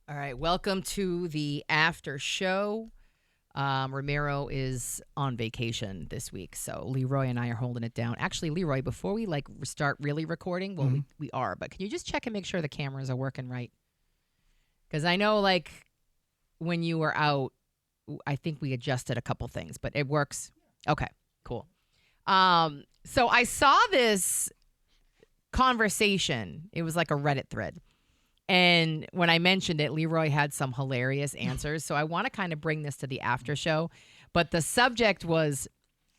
All right, welcome to the after show. Ramiro is on vacation this week, so Leroy and I are holding it down. Actually, Leroy, before we start really recording, well, we are, but can you just check and make sure the cameras are working right? Because I know, like, when you were out, I think we adjusted a couple things, but it works. Okay, cool. So I saw this conversation. It was like a Reddit thread. And when I mentioned it, Leroy had some hilarious answers. So I want to kind of bring this to the after show. But the subject was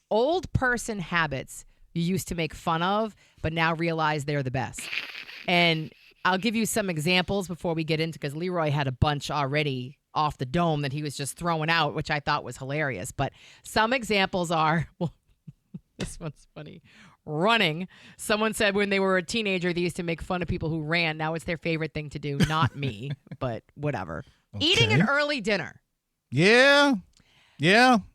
old person habits you used to make fun of, but now realize they're the best. And I'll give you some examples before we get into, because Leroy had a bunch already off the dome that he was just throwing out, which I thought was hilarious. But some examples are, well, this one's funny. Running. Someone said when they were a teenager, they used to make fun of people who ran. Now it's their favorite thing to do. Not me, but whatever. Okay. Eating an early dinner. Yeah.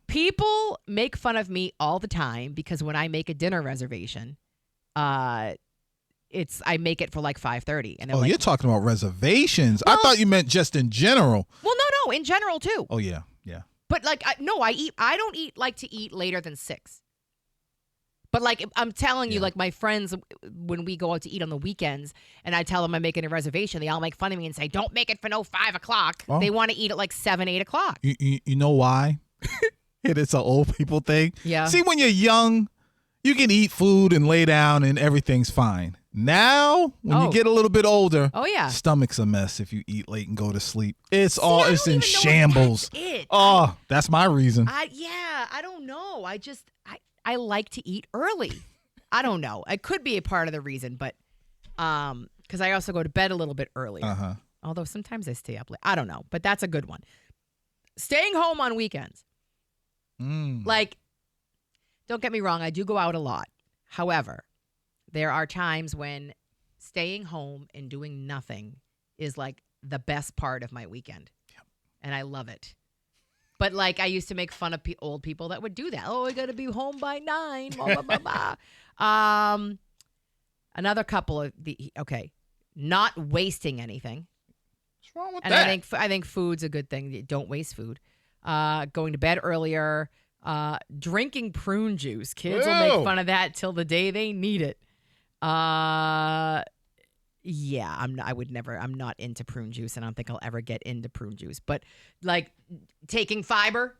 People make fun of me all the time because when I make a dinner reservation, I make it for like 5:30. And you're talking about reservations. Well, I thought you meant just in general. Well, no, in general too. Oh yeah. But like, I don't like to eat later than 6. But like, I'm telling you, like my friends, when we go out to eat on the weekends and I tell them I'm making a reservation, they all make fun of me and say, don't make it for no 5 o'clock. Oh. They want to eat at like 7, 8 o'clock. You know why? It's an old people thing. Yeah. See, when you're young, you can eat food and lay down and everything's fine. Now, when you get a little bit older, stomach's a mess if you eat late and go to sleep. It's in shambles. That's my reason. I don't know. I like to eat early. I don't know. It could be a part of the reason, but because I also go to bed a little bit earlier. Uh-huh. Although sometimes I stay up late. I don't know, but that's a good one. Staying home on weekends. Like, don't get me wrong, I do go out a lot. However, there are times when staying home and doing nothing is like the best part of my weekend. Yep. And I love it. But like, I used to make fun of old people that would do that. Oh, I got to be home by 9. Blah, blah, blah, blah. Another couple of not wasting anything. What's wrong with and that? I think food's a good thing. Don't waste food. Going to bed earlier. Drinking prune juice. Kids will make fun of that till the day they need it. Yeah, I'm not into prune juice, and I don't think I'll ever get into prune juice. But like taking fiber,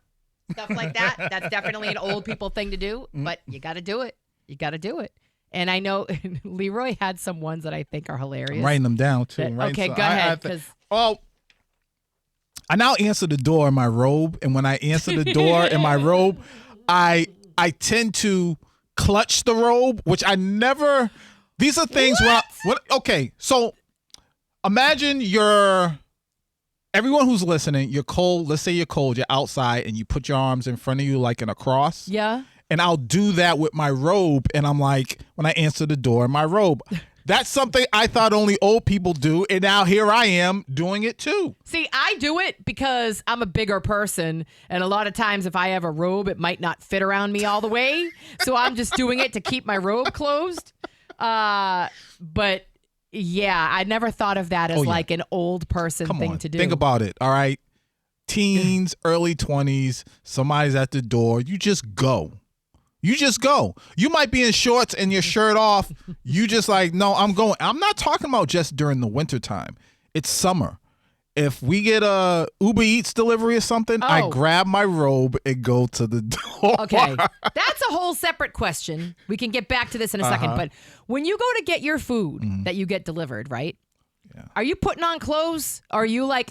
stuff like that, that's definitely an old people thing to do, but you got to do it. And I know Leroy had some ones that I think are hilarious. I'm writing them down too. Okay, go ahead. I now answer the door in my robe, and when I answer the door in my robe, I tend to clutch the robe, which I never. These are things okay, so imagine everyone who's listening, you're cold. Let's say you're cold, you're outside, and you put your arms in front of you like in a cross. Yeah. And I'll do that with my robe, and I'm like, when I answer the door in my robe. That's something I thought only old people do, and now here I am doing it too. See, I do it because I'm a bigger person, and a lot of times if I have a robe, it might not fit around me all the way, so I'm just doing it to keep my robe closed. But yeah, I never thought of that as like an old person thing to do. Think about it, all right? Teens, early 20s, somebody's at the door. You just go. You might be in shorts and your shirt off. You just like, no, I'm going. I'm not talking about just during the wintertime. It's summer. If we get a Uber Eats delivery or something, I grab my robe and go to the door. Okay. That's a whole separate question. We can get back to this in a second. But when you go to get your food that you get delivered, right? Yeah. Are you putting on clothes? Are you like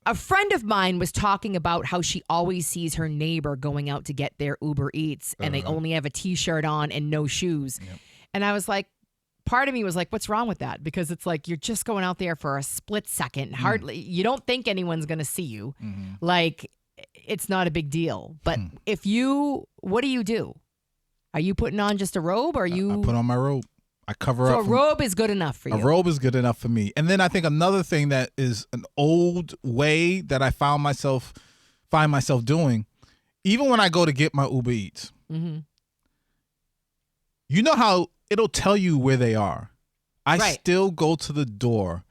a friend of mine was talking about how she always sees her neighbor going out to get their Uber Eats and they only have a T-shirt on and no shoes. Yep. And I was like, part of me was like, what's wrong with that? Because it's like, you're just going out there for a split second. Hardly, you don't think anyone's going to see you. Mm-hmm. Like, it's not a big deal. But what do you do? Are you putting on just a robe or are you? I put on my robe. I cover up. So a robe is good enough for you. A robe is good enough for me. And then I think another thing that is an old way that I find myself doing, even when I go to get my Uber Eats, you know how it'll tell you where they are. I still go to the door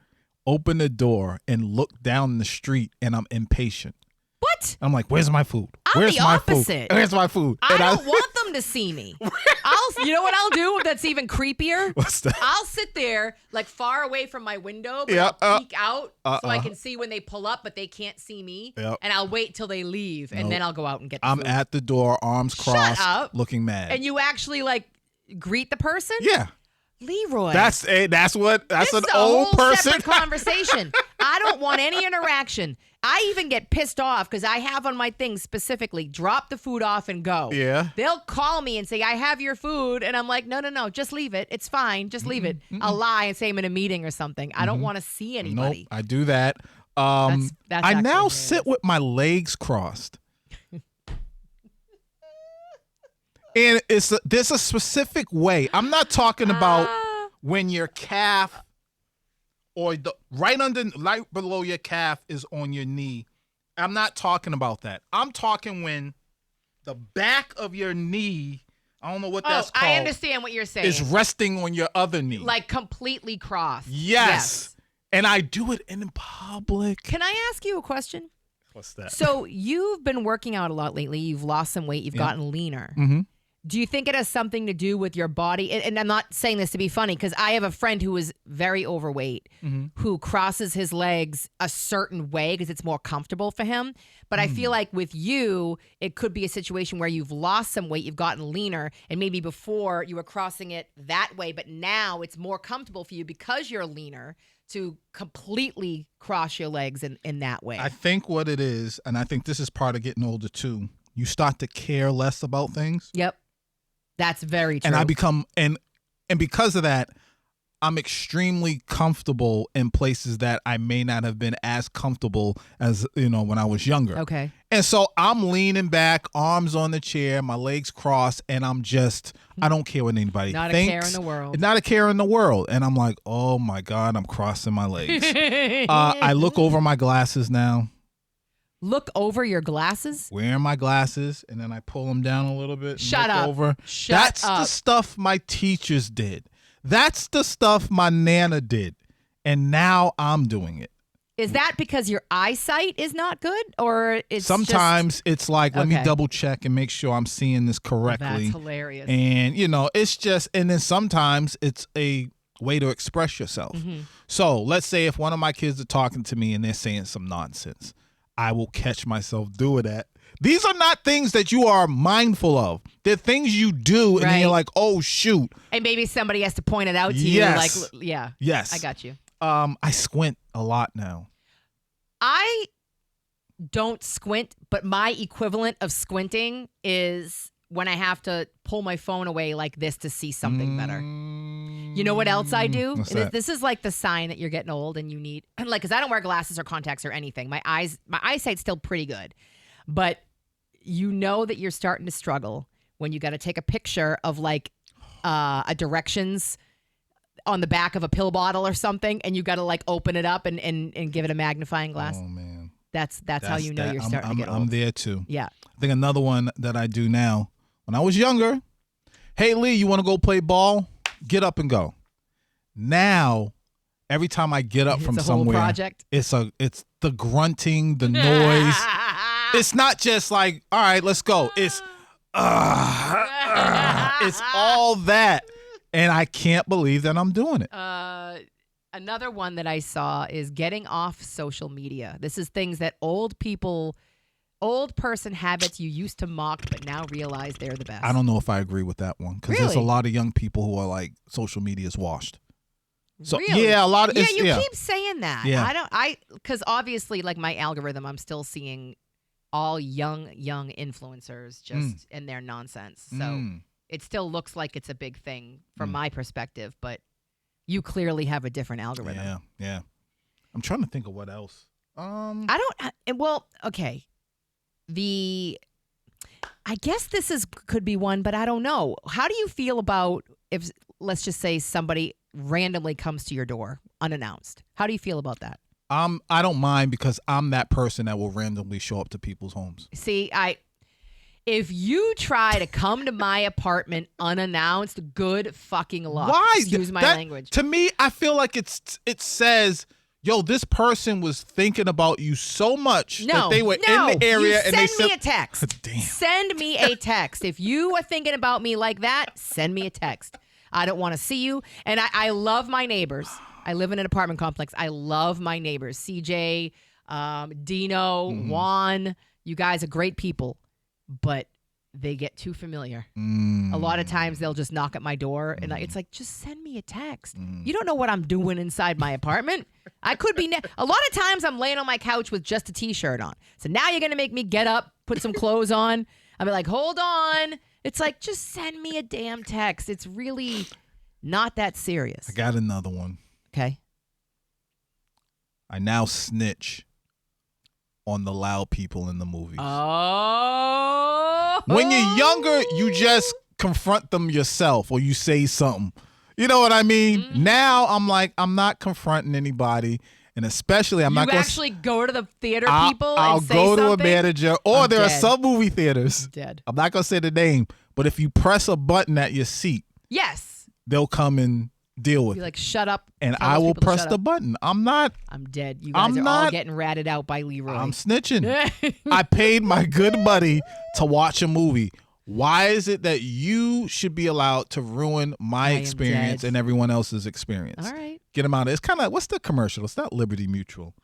open the door, and look down the street, and I'm impatient. What? I'm like, where's my food? I'm Where's the my opposite. food? Where's my food? I don't want them to see me. You know what I'll do that's even creepier? What's that? I'll sit there like far away from my window, but Yeah, I'll peek out so I can see when they pull up, but they can't see me. Yep. And I'll wait till they leave, and then I'll go out and get the I'm food. at the door, arms crossed, up. looking mad. And you actually like greet the person? Yeah. Leroy. That's an this old is a whole person. separate conversation. I don't want any interaction. I even get pissed off because I have on my thing specifically, drop the food off and go. Yeah. They'll call me and say, I have your food. And I'm like, no, just leave it. It's fine. Just leave it. I'll lie and say I'm in a meeting or something. I don't want to see anybody. Nope, I do that. That's I now hilarious. sit with my legs crossed. And there's a specific way. I'm not talking about when your calf or right below your calf is on your knee. I'm not talking about that. I'm talking when the back of your knee, I don't know what that's called. I understand what you're saying. Is resting on your other knee. Like completely crossed. Yes. And I do it in public. Can I ask you a question? What's that? So you've been working out a lot lately. You've lost some weight. You've gotten leaner. Mm-hmm. Do you think it has something to do with your body? And I'm not saying this to be funny because I have a friend who is very overweight who crosses his legs a certain way because it's more comfortable for him. But I feel like with you, it could be a situation where you've lost some weight, you've gotten leaner, and maybe before you were crossing it that way, but now it's more comfortable for you because you're leaner to completely cross your legs in that way. I think what it is, and I think this is part of getting older too, you start to care less about things. Yep. That's very true. And I become and because of that, I'm extremely comfortable in places that I may not have been as comfortable as, when I was younger. Okay. And so I'm leaning back, arms on the chair, my legs crossed, and I don't care what anybody Not thinks. a care in the world. Not a care in the world. And I'm like, oh my God, I'm crossing my legs. I look over my glasses now. Look over your glasses? Wearing my glasses, and then I pull them down a little bit. And Shut look up. Over. Shut That's up. the stuff my teachers did. That's the stuff my Nana did. And now I'm doing it. Is that because your eyesight is not good? Or it's sometimes it's like, let me Okay. double check and make sure I'm seeing this correctly. That's hilarious. And, it's just, and then sometimes it's a way to express yourself. So let's say if one of my kids are talking to me and they're saying some nonsense, I will catch myself doing that. These are not things that you are mindful of. They're things you do, and then you're like, oh, shoot. And maybe somebody has to point it out to you. Yes. Like, yeah. Yes. I got you. I squint a lot now. I don't squint, but my equivalent of squinting is when I have to pull my phone away like this to see something better. You know what else I do? What's that? This is like the sign that you're getting old and you need, like, because I don't wear glasses or contacts or anything. My eyesight's still pretty good, but you know that you're starting to struggle when you got to take a picture of like a directions on the back of a pill bottle or something, and you got to like open it up and give it a magnifying glass. Oh man, that's how you know you're starting to get old. I'm there too. Yeah. I think another one that I do now. When I was younger, hey Lee, you want to go play ball? Get up and go. Now, every time I get up from It's a whole somewhere, project. it's the grunting, the noise. It's not just like, all right, let's go. It's all that. And I can't believe that I'm doing it. Another one that I saw is getting off social media. This is things that old person habits you used to mock, but now realize they're the best. I don't know if I agree with that one because there's a Really? lot of young people who are like, social media is washed. So Really? yeah, a lot of Yeah, you keep saying that. Yeah. Because obviously, like my algorithm, I'm still seeing all young influencers just in their nonsense. So it still looks like it's a big thing from my perspective, but you clearly have a different algorithm. Yeah. I'm trying to think of what else. Okay. I guess this could be one, but I don't know. How do you feel about if, let's just say, somebody randomly comes to your door unannounced? How do you feel about that? I don't mind because I'm that person that will randomly show up to people's homes. See, if you try to come to my apartment unannounced, good fucking luck. Why? Excuse my language. To me, I feel like it says yo, this person was thinking about you so much that they were in the area and they send me a text. Damn. Send me a text. If you are thinking about me like that, send me a text. I don't want to see you. And I love my neighbors. I live in an apartment complex. I love my neighbors. CJ, Dino, Juan. You guys are great people, but they get too familiar. A lot of times they'll just knock at my door and it's like, just send me a text. You don't know what I'm doing inside my apartment. I could be, a lot of times I'm laying on my couch with just a t-shirt on. So now you're going to make me get up, put some clothes on. I'll be like, hold on. It's like, just send me a damn text. It's really not that serious. I got another one. Okay. I now snitch on the loud people in the movies. Oh. When you're younger, you just confront them yourself or you say something. You know what I mean? Now I'm like, I'm not confronting anybody. And especially, I'm not going to actually go to the theater people I'll and say go to something? a manager, or there are dead. some movie theaters. Dead. I'm not going to say the name, but if you press a button at your seat, Yes. they'll come and deal with Be it. like, shut up. And Tell I those will people to press shut the up. button. I'm not. I'm dead. You guys are all getting ratted out by Leroy. I'm snitching. I paid my good money to watch a movie. Why is it that you should be allowed to ruin my experience and everyone else's experience? All right. Get them out of it. It's kind of like, what's the commercial? It's not Liberty Mutual.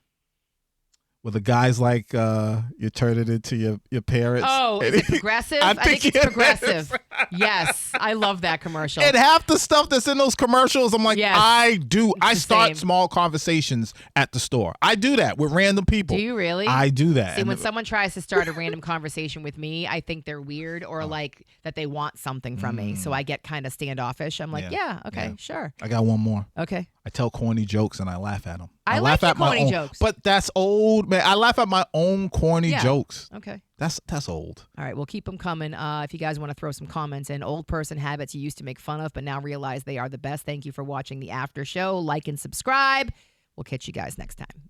Where the guy's like, you turn it into your parents. Oh, is it progressive? I think it's progressive. Yes. I love that commercial. And half the stuff that's in those commercials, I'm like, Yes. I do. I the start same. small conversations at the store. I do that with random people. Do you really? I do that. See, And when someone tries to start a random conversation with me, I think they're weird or like that they want something from me. So I get kind of standoffish. I'm like, yeah, okay, sure. I got one more. Okay. I tell corny jokes and I laugh at them. I laugh like at your my corny own, jokes. but that's old, man. I laugh at my own corny jokes. Okay. That's old. All right, we'll keep them coming. If you guys want to throw some comments in, old person habits you used to make fun of but now realize they are the best. Thank you for watching the after show. Like and subscribe. We'll catch you guys next time.